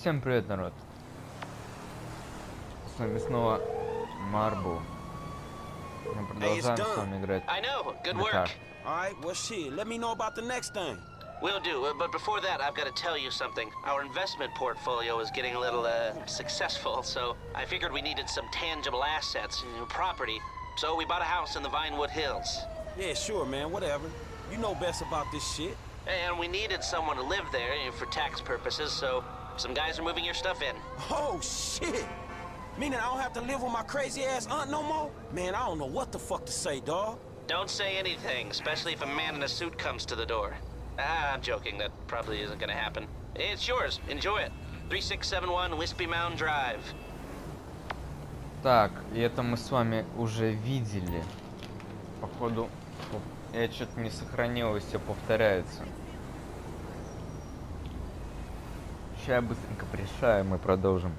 Всем привет, народ. С вами снова Марбу. Мы продолжаем с вами играть. Alright, well shit, let me know about the next thing. Will do, but before that, I've got to tell you something. Our investment portfolio is getting a little, successful, so I figured we needed some tangible assets, property. So we bought a house in the Vinewood Hills. Yeah, sure, man, whatever. You know best about this shit. And we needed someone to live there for tax purposes, so some guys are moving your stuff in. Oh, shit! Meaning I don't have to live with my crazy-ass aunt no more? Man, I don't know what the fuck to say, dawg. Don't say anything, especially if a man in a suit comes to the door. I'm joking, that probably isn't gonna happen. It's yours, enjoy it. 3671 Wispy Mound Drive. Так, и это мы с вами уже видели. Походу, я что-то не сохранил, и все повторяется. Сейчас быстренько решаем и продолжим.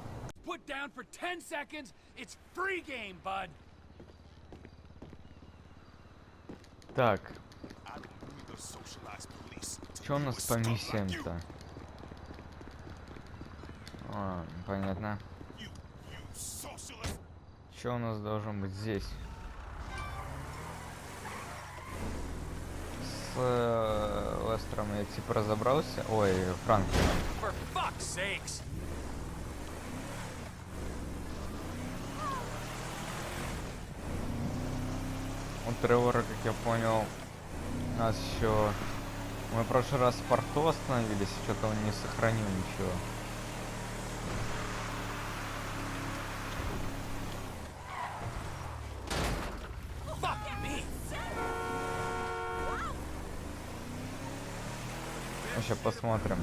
Так. Что у нас по миссиям-то? Понятно. Что у нас должно быть здесь? С Лестером я типа разобрался. Ой, Франклином. У Тревора, как я понял, у нас еще... Мы в прошлый раз в порту остановились, что-то он не сохранил ничего. Сейчас посмотрим.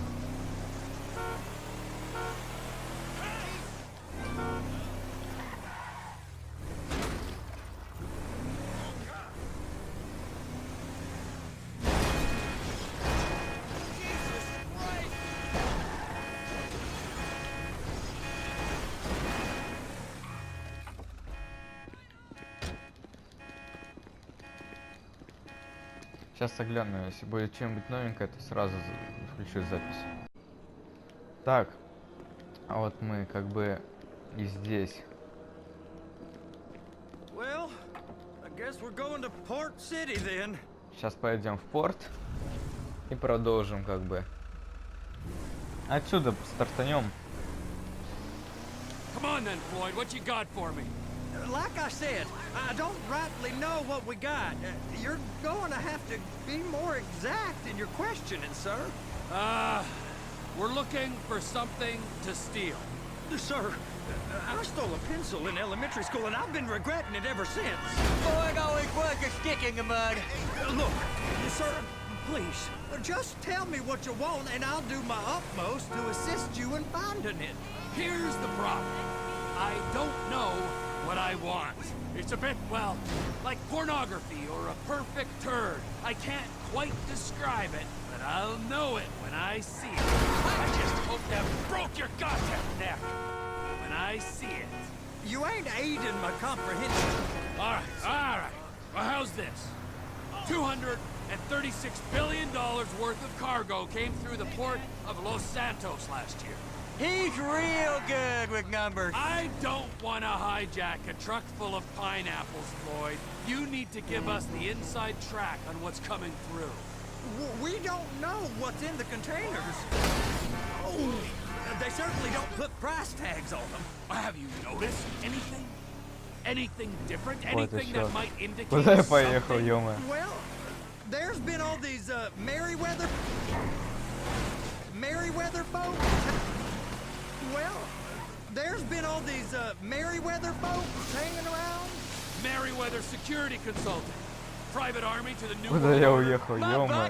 Сейчас огляну, если будет чем-нибудь новенькое, то сразу включу запись. Так, а вот мы как бы и здесь. Well, I guess we're going to Port City then. Сейчас пойдем в порт и продолжим как бы. Отсюда стартанем. Come on then, Floyd, what you got for me? Like I said, I don't rightly know what we got. You're going to have to be more exact in your questioning, sir. We're looking for something to steal. Sir, I stole a pencil in elementary school and I've been regretting it ever since. Boy, it always was a stick in the mud. Look, sir, please, just tell me what you want and I'll do my utmost to assist you in finding it. Here's the problem. I don't know what I want. It's a bit, well, like pornography or a perfect turd. I can't quite describe it, but I'll know it when I see it. I just hope that broke your goddamn neck when I see it. You ain't aiding my comprehension. All right. Well, how's this? $236 billion worth of cargo came through the port of Los Santos last year. He's real good with numbers. I don't want to hijack a truck full of pineapples, Floyd. You need to give us the inside track on what's coming through. We don't know what's in the containers. Oh, they certainly don't put price tags on them. Have you noticed anything? Anything different? Anything that might indicate Куда я поехал, something? ё-моё? Well, there's been all these Merryweather boats. Well, there's been all these Merryweather boats hanging around. Merryweather Security Consulting. Private army to the new Куда я уехал, The ё-моё?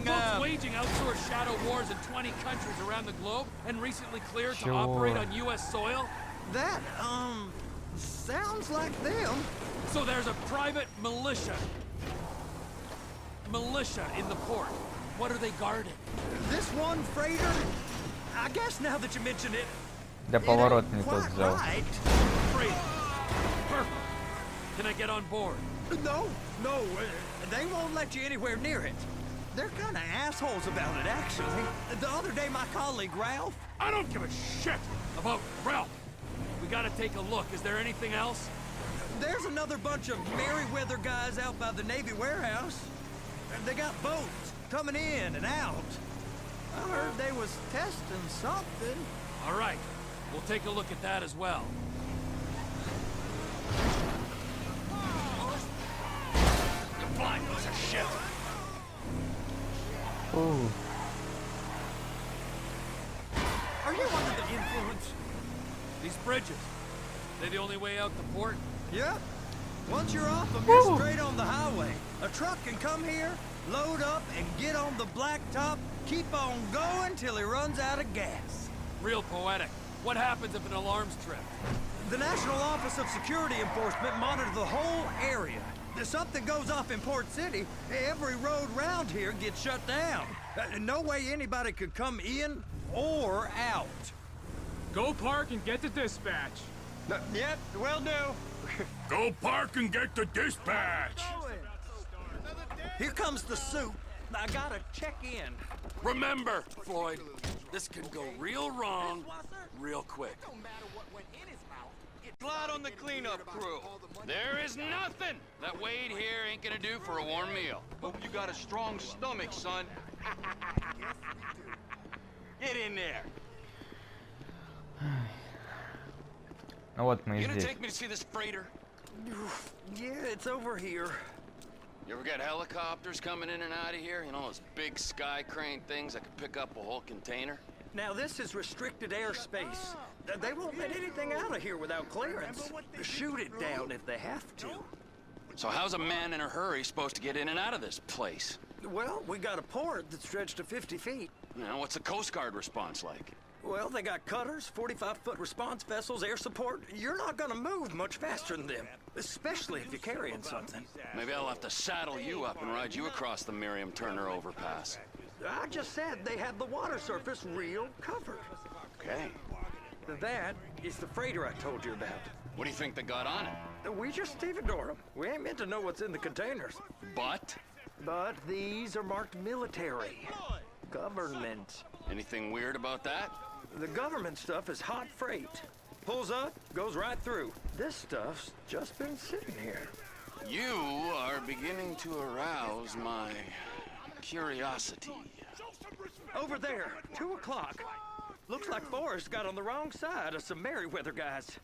boat's waging outsourced shadow wars in 20 countries around the globe and recently cleared to Sure. operate on U.S. soil. That, sounds like them. So there's a private militia in the port. What are they guarding? This one freighter? I guess now that you mention it. Для поворот не тот взял. Freighter. Perfect. Can I get on board? No, they won't let you anywhere near it. They're kind of assholes about it, actually. The other day, my colleague, Ralph... I don't give a shit about Ralph. We gotta take a look. Is there anything else? There's another bunch of Merryweather guys out by the Navy warehouse. They got boats coming in and out. I heard they was testing something. All right. We'll take a look at that as well. You blind piece of shit! Ooh. Are you under the influence? These bridges, they the only way out the port? Yep. Once you're off them, you're straight on the highway. A truck can come here, load up, and get on the blacktop, keep on going till he runs out of gas. Real poetic. What happens if an alarm's tripped? The National Office of Security Enforcement monitors the whole area. If something goes off in Port City, every road round here gets shut down. No way anybody could come in or out. Go park and get the dispatch. Yep, will do. Go park and get the dispatch! Here comes the soup. I gotta check in. Remember, Floyd, this can go real wrong real quick. Slide on the cleanup crew. There is nothing that Wade here ain't gonna do for a warm meal. Hope you got a strong stomach, son. Get in there. Ну вот мы и You gonna здесь. take me to see this freighter? Yeah, it's over here. You ever got helicopters coming in and out of here? You know, those big sky crane things that could pick up a whole container? Now, this is restricted airspace. They won't let anything out of here without clearance. Shoot it down if they have to. So how's a man in a hurry supposed to get in and out of this place? Well, we got a port that's stretched to 50 feet. You know, what's the Coast Guard response like? Well, they got cutters, 45-foot response vessels, air support. You're not gonna move much faster than them, especially if you're carrying something. Maybe I'll have to saddle you up and ride you across the Miriam Turner overpass. I just said they had the water surface real covered. Okay. That is the freighter I told you about. What do you think they got on it? We just stevedore them. We ain't meant to know what's in the containers. But? But these are marked military. Government. Anything weird about that? The government stuff is hot freight. Pulls up, goes right through. This stuff's just been sitting here. You are beginning to arouse my curiosity. Over there, 2 o'clock. Looks like Forrest got on the wrong side of some Merryweather guys.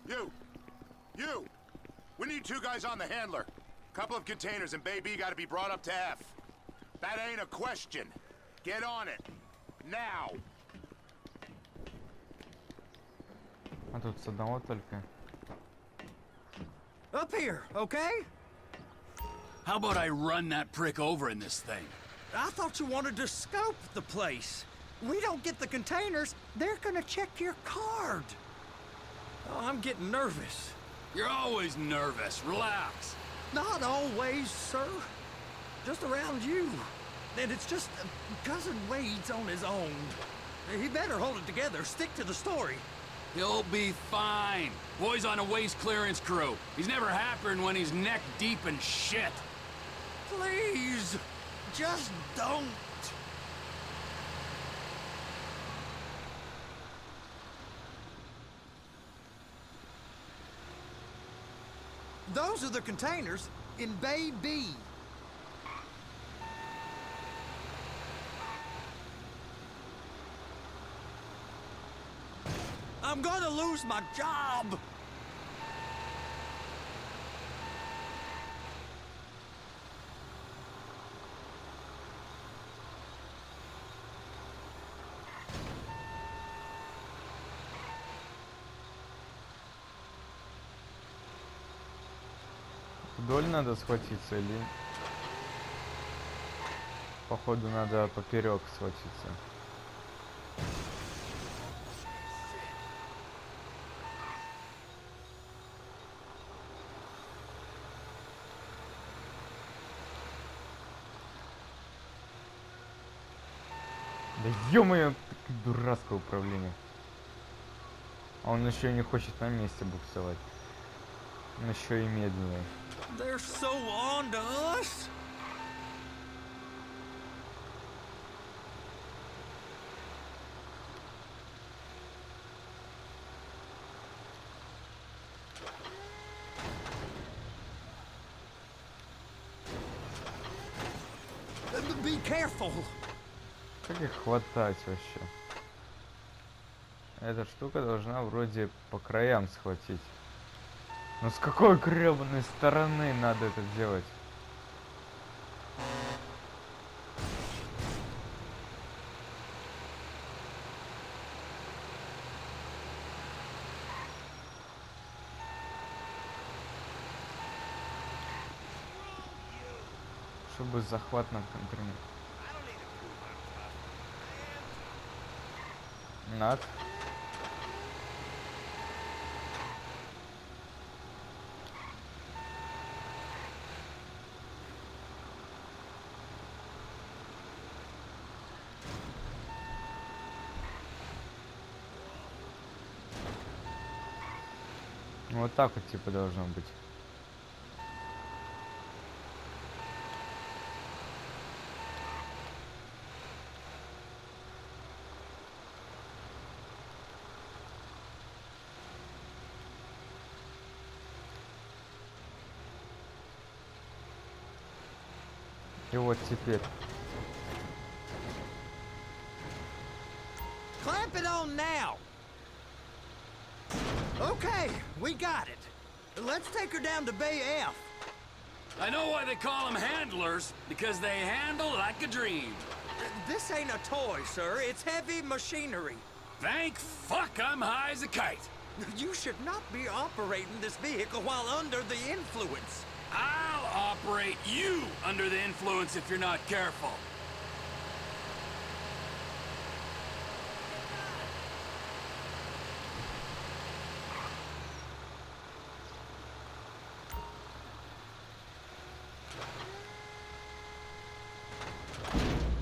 You! We need 2 guys on the handler. Couple of containers and Baby gotta be brought up to F. That ain't a question. Get on it. Now! А тут с одного только. Up here, okay? How about I run that prick over in this thing? I thought you wanted to scope the place. We don't get the containers, they're gonna check your card. Oh, I'm getting nervous. You're always nervous. Relax. Not always, sir. Just around you. And it's just Cousin Wade's on his own. He better hold it together, stick to the story. He'll be fine. Boy's on a waste clearance crew. He's never happier when he's neck deep in shit. Please, just don't. Those are the containers in Bay B. I'm gonna lose my job. Вдоль надо схватиться или... Походу надо поперек схватиться. Да ё-моё, дурацкое управление. А он еще не хочет на месте буксовать. Он еще и медленный. They're so on to us. Be careful. Как их хватать вообще? Эта штука должна вроде по краям схватить. Но с какой гребаной стороны надо это делать? Чтобы захват на контроле. Над. Вот так вот типа должно быть. И вот теперь. Clamp it on now. Okay, we got it. Let's take her down to Bay F. I know why they call them handlers, because they handle like a dream. This ain't a toy, sir. It's heavy machinery. Thank fuck I'm high as a kite. You should not be operating this vehicle while under the influence. I'll operate you under the influence if you're not careful.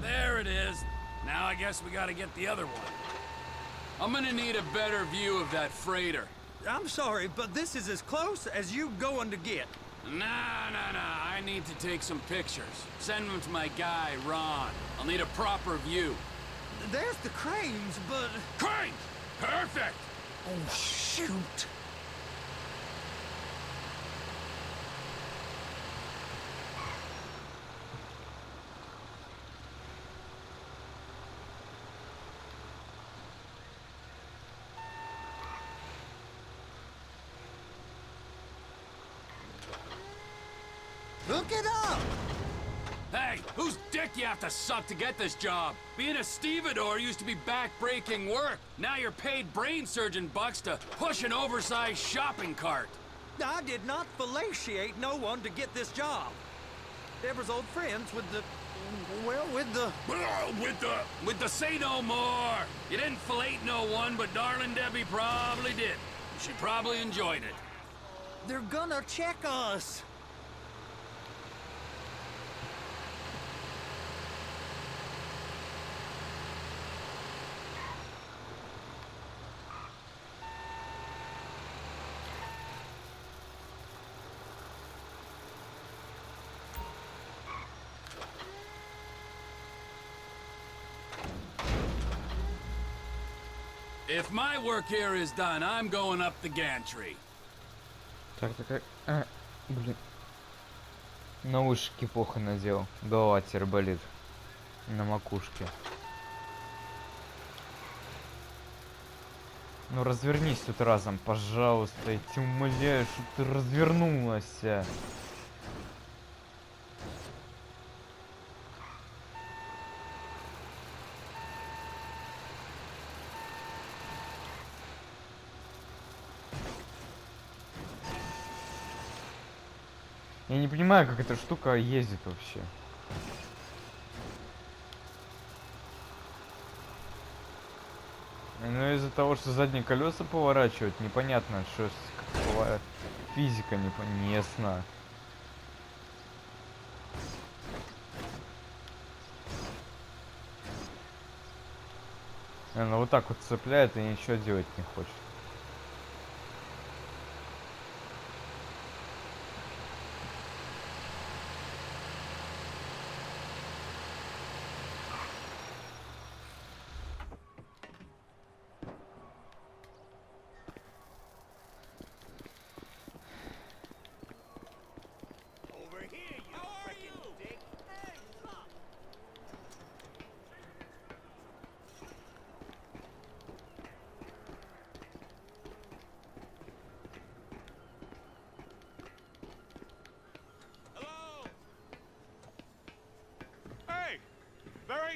There it is. Now I guess we gotta get the other one. I'm gonna need a better view of that freighter. I'm sorry, but this is as close as you going to get. Nah. I need to take some pictures. Send them to my guy, Ron. I'll need a proper view. There's the cranes, but... Cranes! Perfect! Oh, shoot. Look it up! Hey, whose dick you have to suck to get this job? Being a stevedore used to be back-breaking work. Now you're paid brain surgeon bucks to push an oversized shopping cart. I did not fellatiate no one to get this job. Deborah's old friends with the... well, with the... With the say no more. You didn't fillet no one, but darling Debbie probably did. She probably enjoyed it. They're gonna check us. If my work here is done, I'm going up the gantry. Так, блин. Наушники плохо надел. Голова теперь болит. На макушке. Ну развернись тут разом, пожалуйста. Я тебя умоляю, что ты развернулась. Я не понимаю, как эта штука ездит вообще. Ну из-за того, что задние колеса поворачивают, непонятно, что какова физика не ясна. Она вот так вот цепляет и ничего делать не хочет.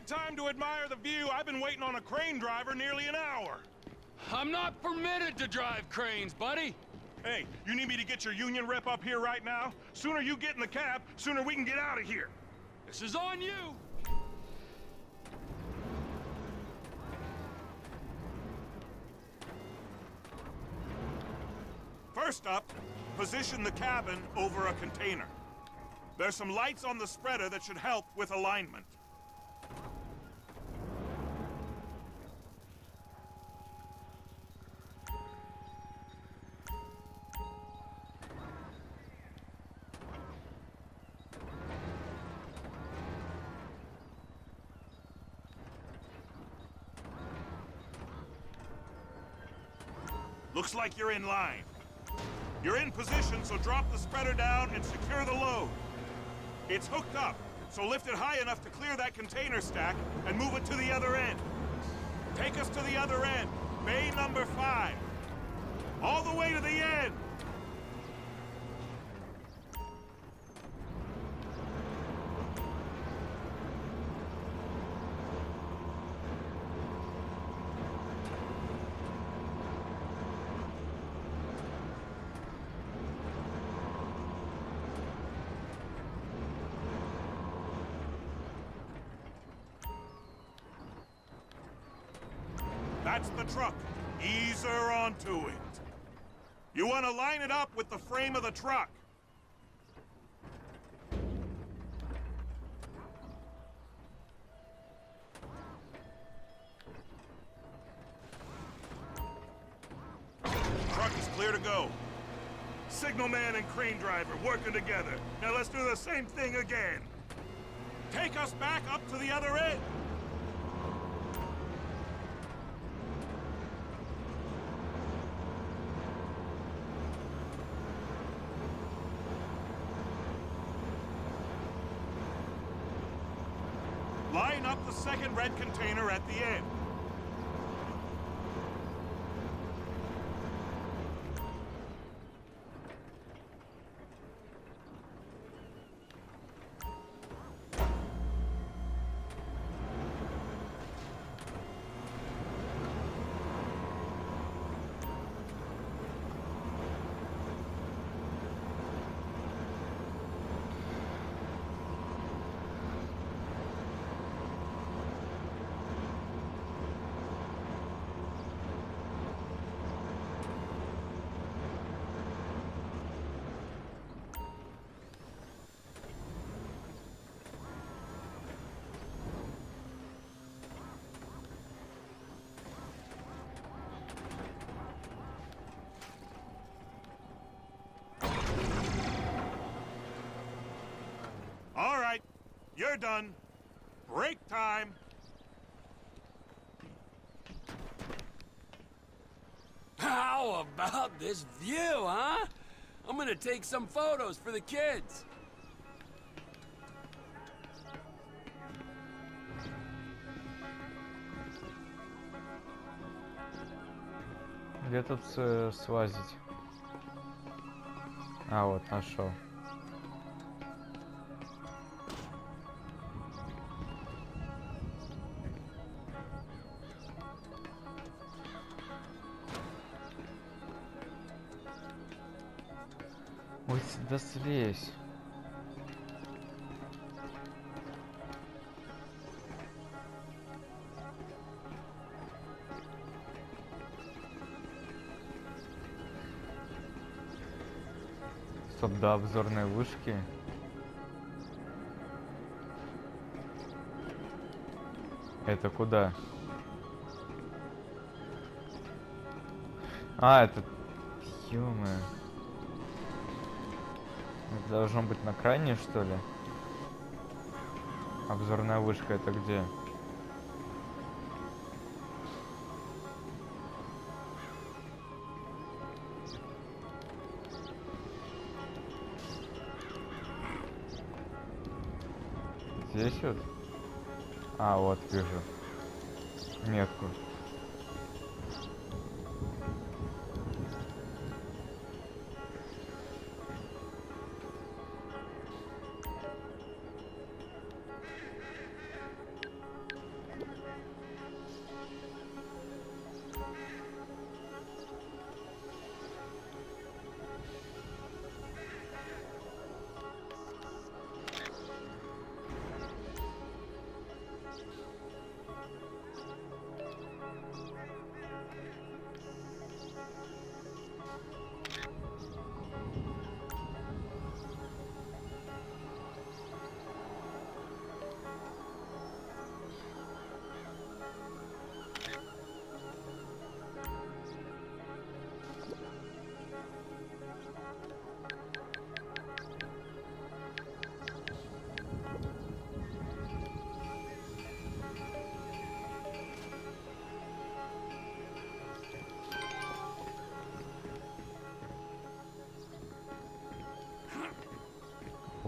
time to admire the view. I've been waiting on a crane driver nearly an hour. I'm not permitted to drive cranes, buddy. Hey, you need me to get your union rep up here right now? Sooner you get in the cab, sooner we can get out of here. This is on you. First up, position the cabin over a container. There's some lights on the spreader that should help with alignment. Looks like you're in line. You're in position, so drop the spreader down and secure the load. It's hooked up, so lift it high enough to clear that container stack and move it to the other end. Take us to the other end, bay number 5. All the way to the end. That's the truck. Ease her onto it. You want to line it up with the frame of the truck. Truck is clear to go. Signalman and crane driver working together. Now let's do the same thing again. Take us back up to the other end. Line up the second red container at the end. All right, you're done. Break time. How about this view, huh? I'm gonna take some photos for the kids. Где тут слазить? А, вот, нашел. Ой, да слезь. Стоп, до обзорной вышки. Это куда? А, это... Ё-моё. Это должно быть на крайней, что ли? Обзорная вышка это где? Здесь вот? А, вот вижу метку.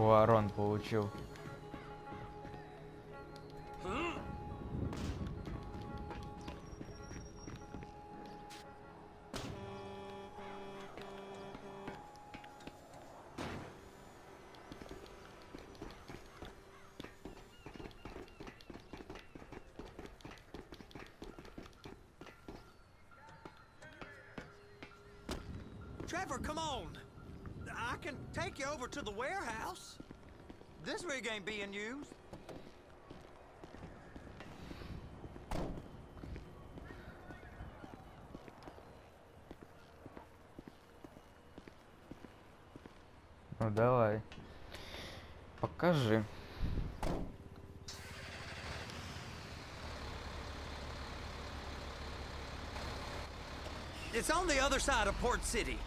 Ворон получил. Trevor, come on. I can take you over to the warehouse. This rig ain't being used. Ну давай. Покажи. It's on the other side of Port City.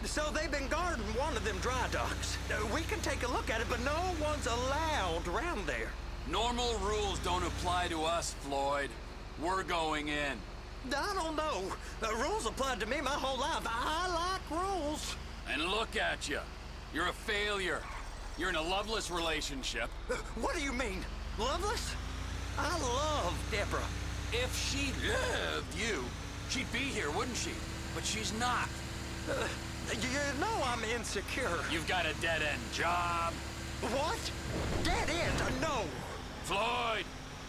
So they've been guarding one of them dry docks. We can take a look at it, but no one's allowed around there. Normal rules don't apply to us, Floyd. We're going in. I don't know. Rules applied to me my whole life. I like rules. And look at you. You're a failure. You're in a loveless relationship. What do you mean? Loveless? I love Deborah. If she loved you, she'd be here, wouldn't she? But she's not. You know I'm insecure. You've got a dead-end job. What? Dead end? No. Floyd,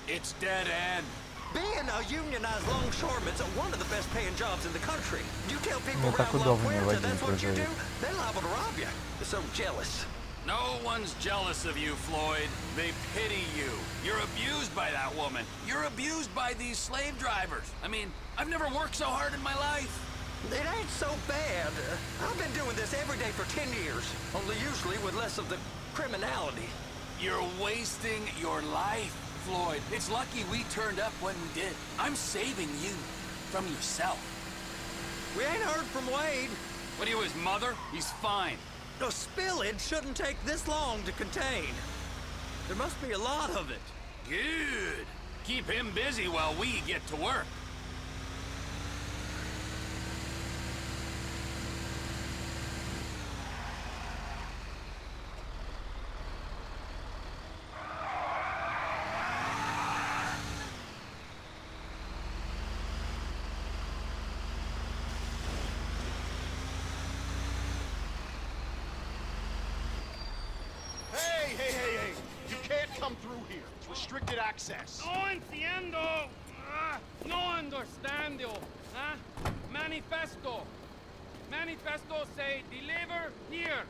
it's dead end. Being a unionized longshoreman's one of the best paying jobs in the country. You tell people Ну, так around La удобнее Puerta водить that's what you do, грузовик. they're liable to rob you. They're so jealous. No one's jealous of you, Floyd. They pity you. You're abused by that woman. You're abused by these slave drivers. I mean, I've never worked so hard in my life. It ain't so bad. I've been doing this every day for 10 years, only usually with less of the criminality. You're wasting your life, Floyd. It's lucky we turned up when we did. I'm saving you from yourself. We ain't heard from Wade. What are you, his mother? He's fine. A spillage shouldn't take this long to contain. There must be a lot of it. Good. Keep him busy while we get to work. Hey! You can't come through here. It's restricted access. No entiendo. No understando. Manifesto. Manifesto say deliver here.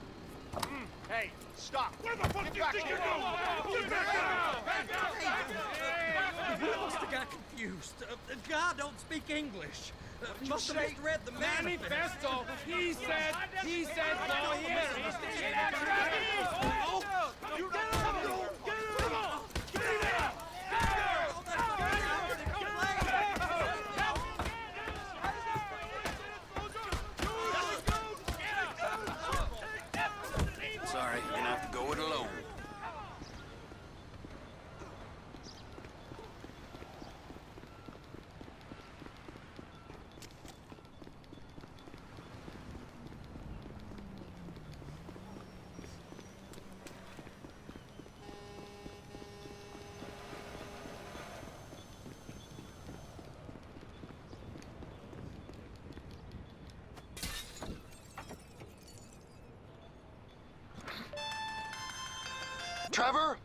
Hey, stop. Where the fuck Get do you back think here. you're going? Get back I must have got confused. God don't speak English. Must have say? misread the manifesto. Manifesto. He said no here. You get out! Sorry, you're gonna have to go it alone. Trevor,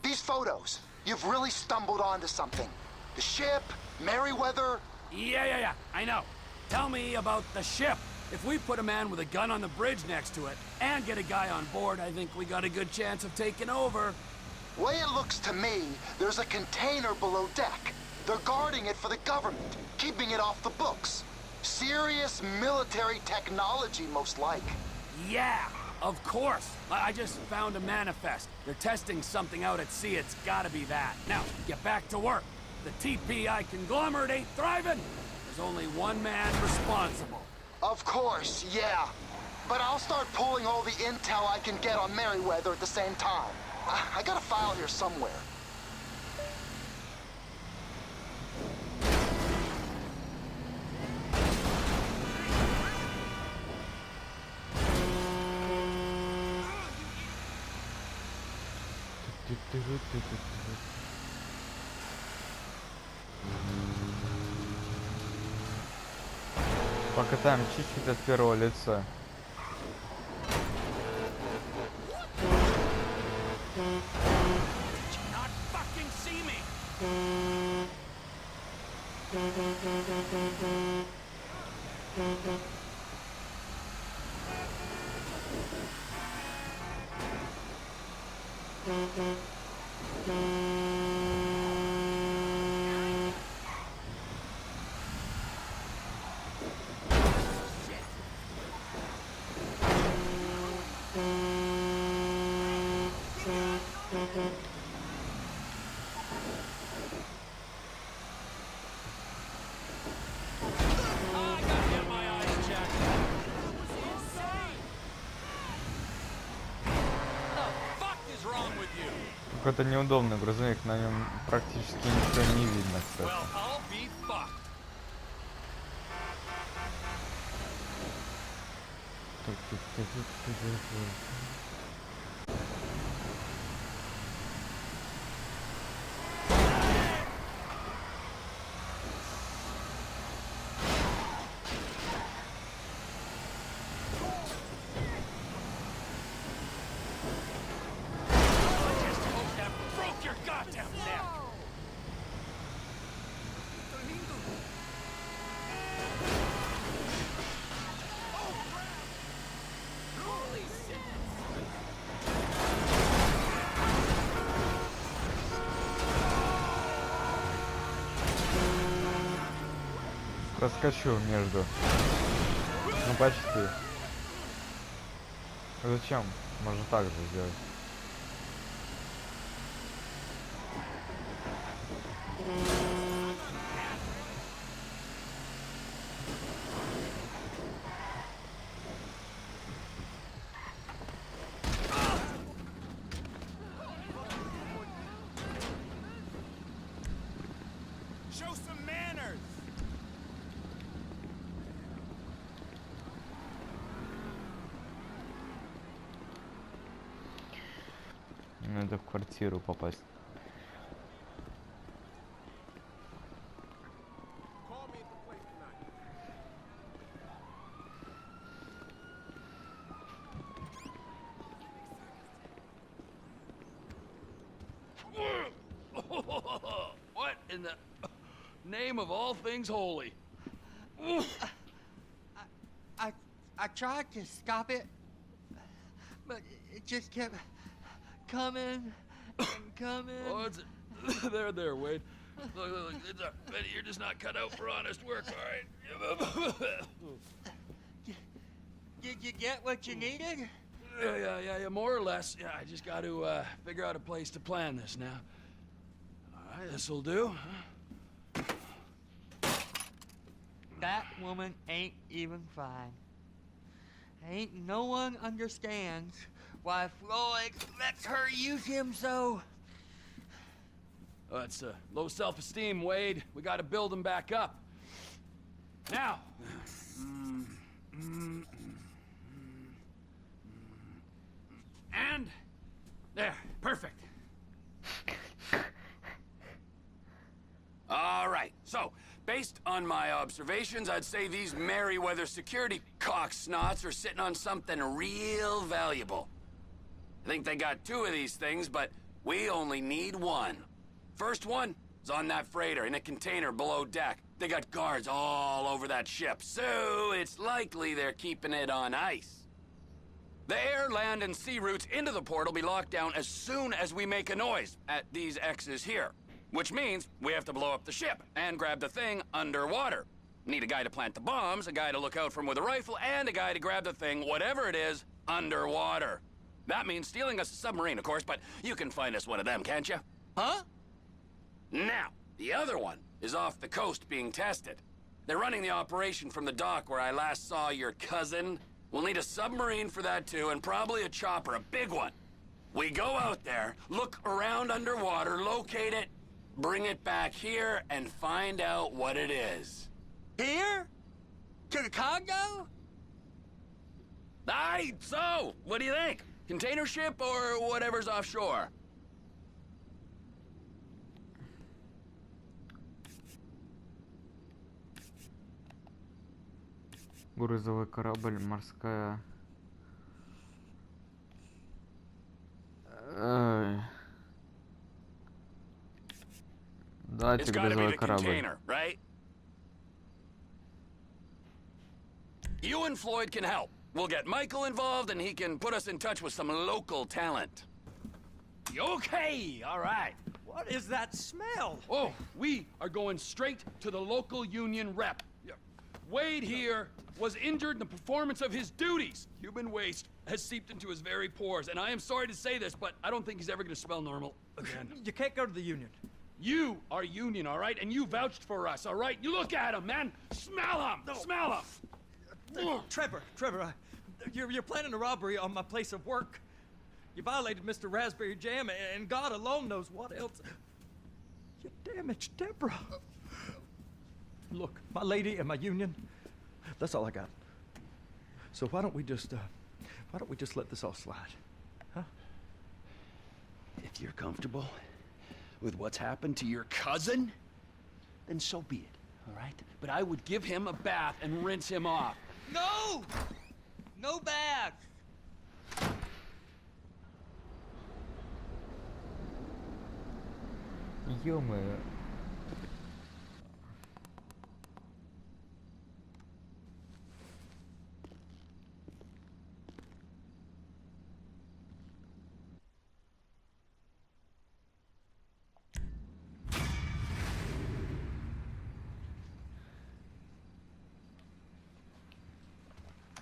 these photos, you've really stumbled onto something. The ship, Merryweather. Yeah, I know. Tell me about the ship. If we put a man with a gun on the bridge next to it and get a guy on board, I think we got a good chance of taking over. Way it looks to me, there's a container below deck. They're guarding it for the government, keeping it off the books. Serious military technology, most like. Yeah, of course. I just found a manifest. They're testing something out at sea. It's gotta be that. Now, get back to work. The TPI conglomerate ain't thriving. There's only one man responsible. Of course, yeah. But I'll start pulling all the intel I can get on Merryweather at the same time. I got a file here somewhere. Покатаем чуть-чуть от первого лица. Not fucking see me. I gotta get my eyes checked. What the fuck is wrong with you? Какой-то неудобный грузовик, на нем практически ничего не видно, кстати. Well, I'll be fucked. I just hope that broke your goddamn neck. Проскочу между. Ну почти. Зачем? Можно так же сделать. Show some manners! Надо в квартиру попасть. What in the name of all things holy? I tried to stop it, but it just kept coming and coming. Oh, it's there, Wade. Look, it's Betty, you're just not cut out for honest work, all right? Did you get what you needed? Yeah, more or less. Yeah, I just got to figure out a place to plan this now. All right, this'll do. That woman ain't even fine. Ain't no one understands why Floyd lets her use him so. Oh, it's low self-esteem, Wade. We got to build him back up. Now. And there, perfect. All right, so based on my observations, I'd say these Merryweather security cocksnots are sitting on something real valuable. I think they got 2 of these things, but we only need 1. First one is on that freighter in a container below deck. They got guards all over that ship, so it's likely they're keeping it on ice. The air, land, and sea routes into the port will be locked down as soon as we make a noise at these X's here. Which means we have to blow up the ship and grab the thing underwater. Need a guy to plant the bombs, a guy to look out for 'em with a rifle, and a guy to grab the thing, whatever it is, underwater. That means stealing us a submarine, of course, but you can find us one of them, can't you? Huh? Now, the other one is off the coast being tested. They're running the operation from the dock where I last saw your cousin. We'll need a submarine for that too, and probably a chopper, a big one. We go out there, look around underwater, locate it, bring it back here, and find out what it is. Here? To the Congo? Aye, so, what do you think? Container ship or whatever's offshore? Грузовой корабль, морская... Давайте грузовой корабль. Right? You and Floyd can help. We'll get Michael involved and he can put us in touch with some local talent. Okay, all right. What is that smell? Oh, we are going straight to the local union rep. Wade here was injured in the performance of his duties. Human waste has seeped into his very pores, and I am sorry to say this, but I don't think he's ever gonna smell normal again. You can't go to the union. You are union, all right? And you vouched for us, all right? You look at him, man. Smell him. No. Smell him. Trevor, you're planning a robbery on my place of work. You violated Mr. Raspberry Jam, and God alone knows what else. You damaged Deborah. Look, my lady and my union, that's all I got. So why don't we just let this all slide, huh? If you're comfortable with what's happened to your cousin, then so be it, all right? But I would give him a bath and rinse him off. No! No bath! Ё-моё.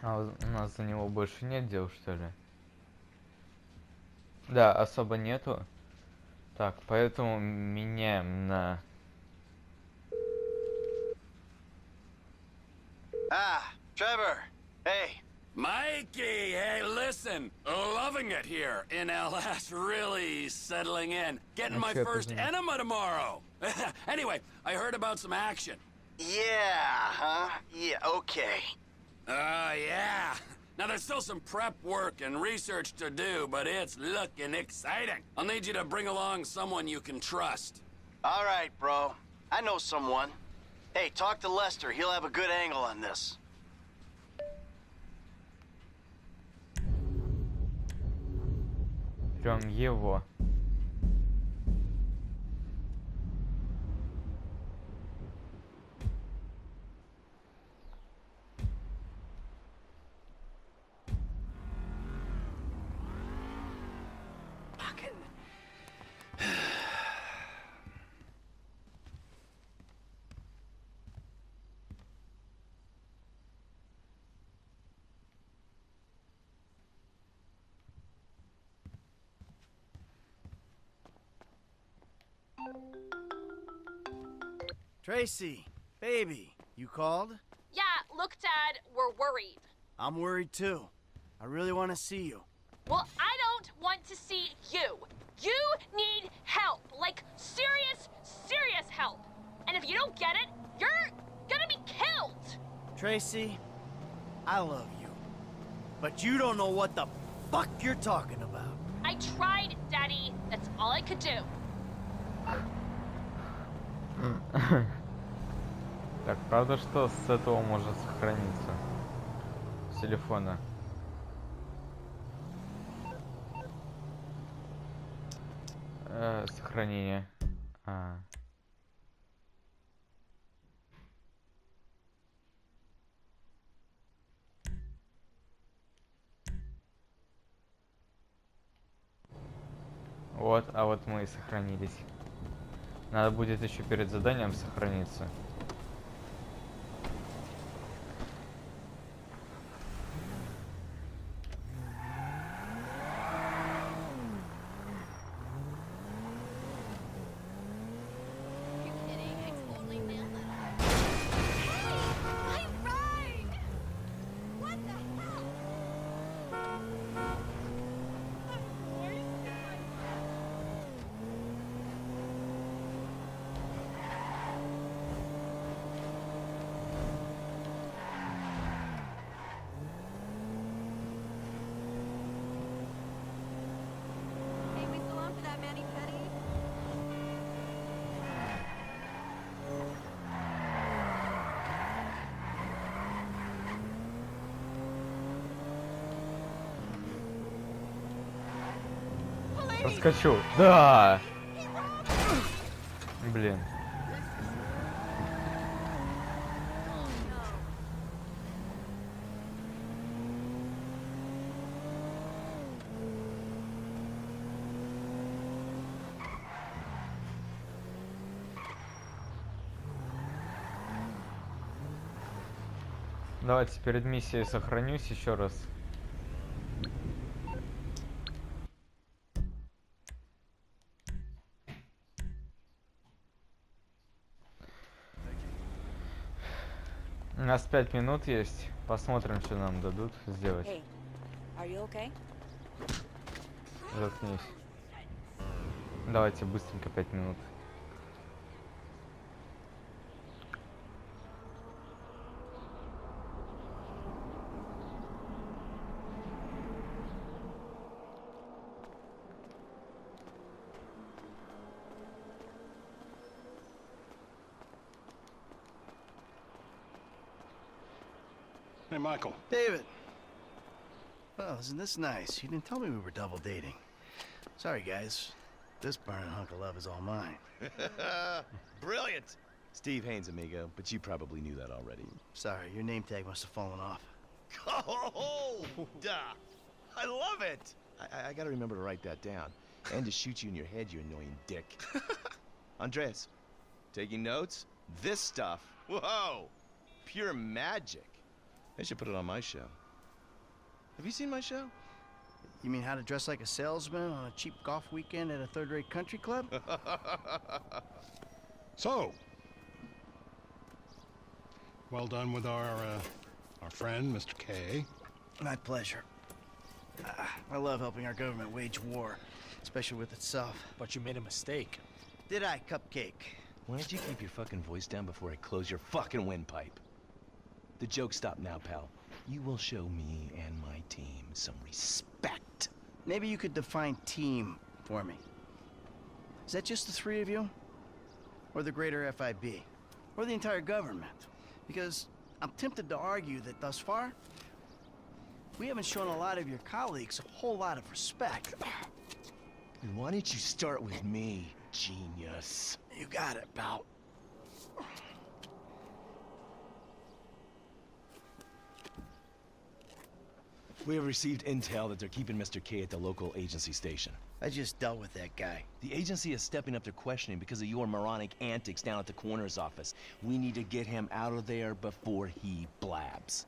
А у нас за него больше нет дел, что ли? Да, особо нету. Так, поэтому меняем на... Trevor. Hey. Mikey, hey, listen. Loving it here in LS, really settling in. Getting my first enema tomorrow. Anyway, I heard about some action. Yeah, huh? Yeah, okay. Yeah. Now, there's still some prep work and research to do, but it's looking exciting. I'll need you to bring along someone you can trust. All right, bro. I know someone. Hey, talk to Lester. He'll have a good angle on this. Ждем его. Tracy, baby, you called? Yeah, look, Dad, we're worried. I'm worried too. I really want to see you. Well, I don't want to see you. You need help, like serious, serious help. And if you don't get it, you're gonna be killed. Tracy, I love you. But you don't know what the fuck you're talking about. I tried, Daddy. That's all I could do. Так, правда, что с этого может сохраниться? С телефона. Сохранение. Вот, а вот мы и сохранились. Надо будет еще перед заданием сохраниться. Подскочу. Да! Блин. Давайте перед миссией сохранюсь еще раз. У нас 5 минут есть. Посмотрим, что нам дадут сделать. Hey, are you okay? Заткнись. Давайте быстренько 5 минут. Hey, Michael. David. Well, isn't this nice? You didn't tell me we were double dating. Sorry, guys. This burning hunk of love is all mine. Brilliant! Steve Haynes, amigo, but you probably knew that already. Sorry, your name tag must have fallen off. Oh, duh! I love it! I gotta remember to write that down. And to shoot you in your head, you annoying dick. Andres, taking notes? This stuff, whoa! Pure magic. I should put it on my show. Have you seen my show? You mean how to dress like a salesman on a cheap golf weekend at a third-rate country club? So, well done with our friend, Mr. K. My pleasure. I love helping our government wage war, especially with itself. But you made a mistake. Did I, Cupcake? Why don't you keep your fucking voice down before I close your fucking windpipe? The joke stop now, pal. You will show me and my team some respect. Maybe you could define team for me. Is that just the three of you? Or the greater FIB? Or the entire government? Because I'm tempted to argue that thus far, we haven't shown a lot of your colleagues a whole lot of respect. Then why don't you start with me, genius? You got it, pal. We have received intel that they're keeping Mr. K at the local agency station. I just dealt with that guy. The agency is stepping up to questioning because of your moronic antics down at the coroner's office. We need to get him out of there before he blabs.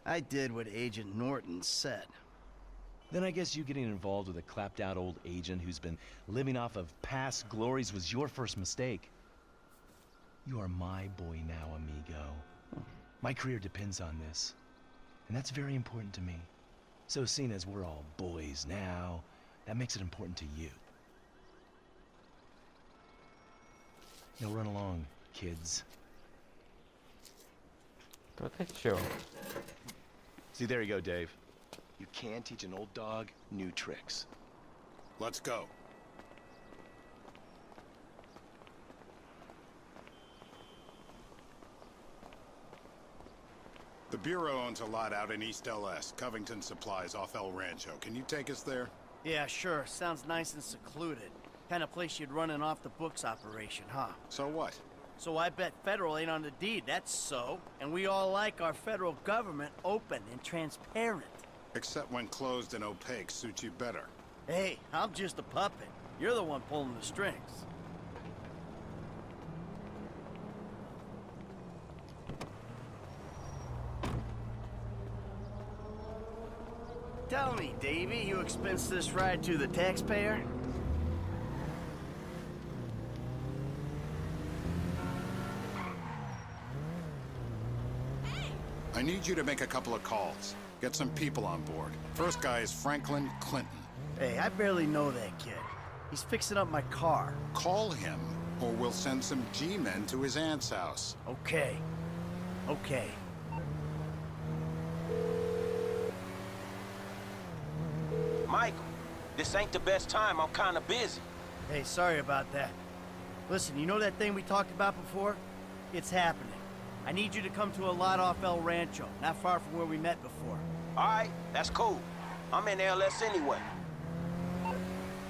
I did what Agent Norton said. Then I guess you getting involved with a clapped-out old agent who's been living off of past glories was your first mistake. You are my boy now, amigo. My career depends on this, and that's very important to me. So seeing as we're all boys now, that makes it important to you. Now run along, kids. Вот это чё? See, there you go, Dave. You can teach an old dog new tricks. Let's go. The Bureau owns a lot out in East LS, Covington Supplies off El Rancho. Can you take us there? Yeah, sure. Sounds nice and secluded. Kind of place you'd run an off-the-books operation, huh? So what? So I bet federal ain't on the deed, that's so. And we all like our federal government open and transparent. Except when closed and opaque suits you better. Hey, I'm just a puppet. You're the one pulling the strings. Tell me, Davey, you expense this ride to the taxpayer? I need you to make a couple of calls. Get some people on board. First guy is Franklin Clinton. Hey, I barely know that kid. He's fixing up my car. Call him, or we'll send some G-men to his aunt's house. Okay. Okay. Michael, this ain't the best time. I'm kinda busy. Hey, sorry about that. Listen, you know that thing we talked about before? It's happening. I need you to come to a lot off El Rancho, not far from where we met before. All right, that's cool. I'm in LS anyway.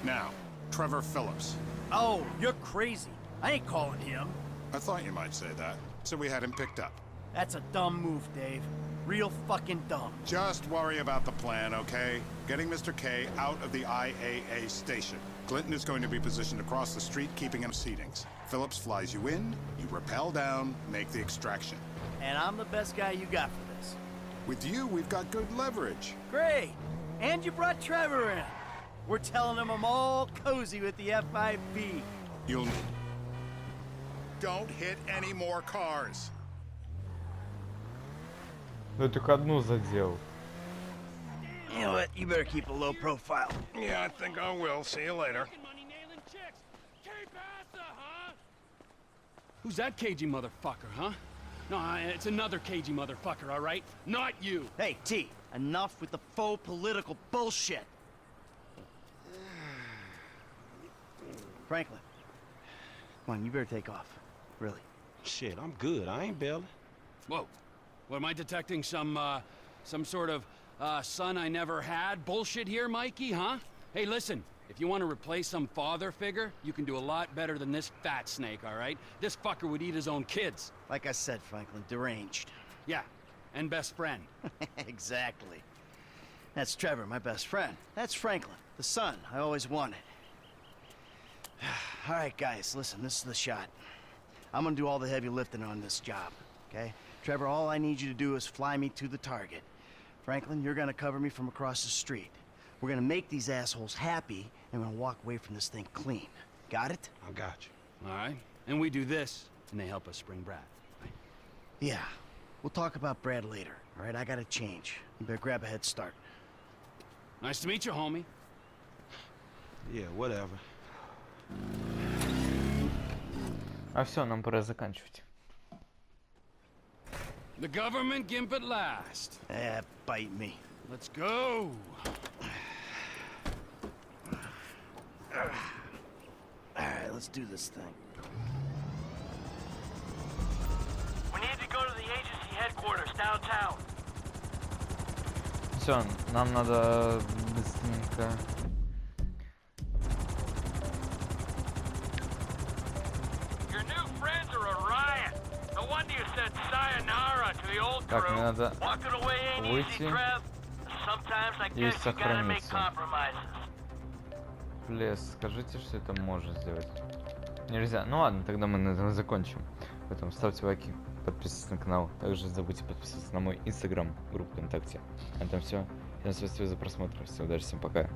Now, Trevor Phillips. Oh, you're crazy. I ain't calling him. I thought you might say that, so we had him picked up. That's a dumb move, Dave. Real fucking dumb. Just worry about the plan, okay? Getting Mr. K out of the IAA station. Clinton is going to be positioned across the street, keeping him seatings. Phillips flies you in, you rappel down, make the extraction. And I'm the best guy you got for this. With you, we've got good leverage. Great. And you brought Trevor in. We're telling him I'm all cozy with the FIB. You'll... Don't hit any more cars. Ну, я только одну задел. You know what? You better keep a low profile. Yeah, I think I will. See you later. Who's that cagey motherfucker, huh? No, it's another cagey motherfucker, all right? Not you. Hey, T, enough with the faux political bullshit. Franklin, come on, you better take off. Really. Shit, I'm good. I ain't bailing. Whoa. What, am I detecting some sort of, son I never had bullshit here, Mikey, huh? Hey, listen, if you want to replace some father figure, you can do a lot better than this fat snake, all right? This fucker would eat his own kids. Like I said, Franklin, deranged. Yeah, and best friend. Exactly. That's Trevor, my best friend. That's Franklin, the son I always wanted. All right, guys, listen, this is the shot. I'm gonna do all the heavy lifting on this job, okay? Trevor, all I need you to do is fly me to the target. Franklin, you're gonna cover me from across the street. We're gonna make these assholes happy, and we're gonna walk away from this thing clean. Got it? I got you. All right, and we do this, and they help us spring Brad. Right? Yeah, we'll talk about Brad later, all right? I gotta change. You better grab a head start. Nice to meet you, homie. Yeah, whatever. А все, нам пора заканчивать. The government gimp at last. Bite me. Let's go. Alright, let's do this thing. We need to go to the agency headquarters downtown. Все, нам надо быстренько. Your new friends are a riot. No wonder you said sayonara to the old Так, crew. мне надо Walking away ain't easy, выйти Trev. Sometimes I и guess you gotta make сохраниться. compromises. Плес, скажите, что это может сделать. Нельзя. Ну ладно, тогда мы на этом закончим. Поэтому ставьте лайки, подписывайтесь на канал. Также не забудьте подписаться на мой инстаграм, группу ВКонтакте. На этом все. Всем спасибо за просмотр. Всем удачи, всем пока.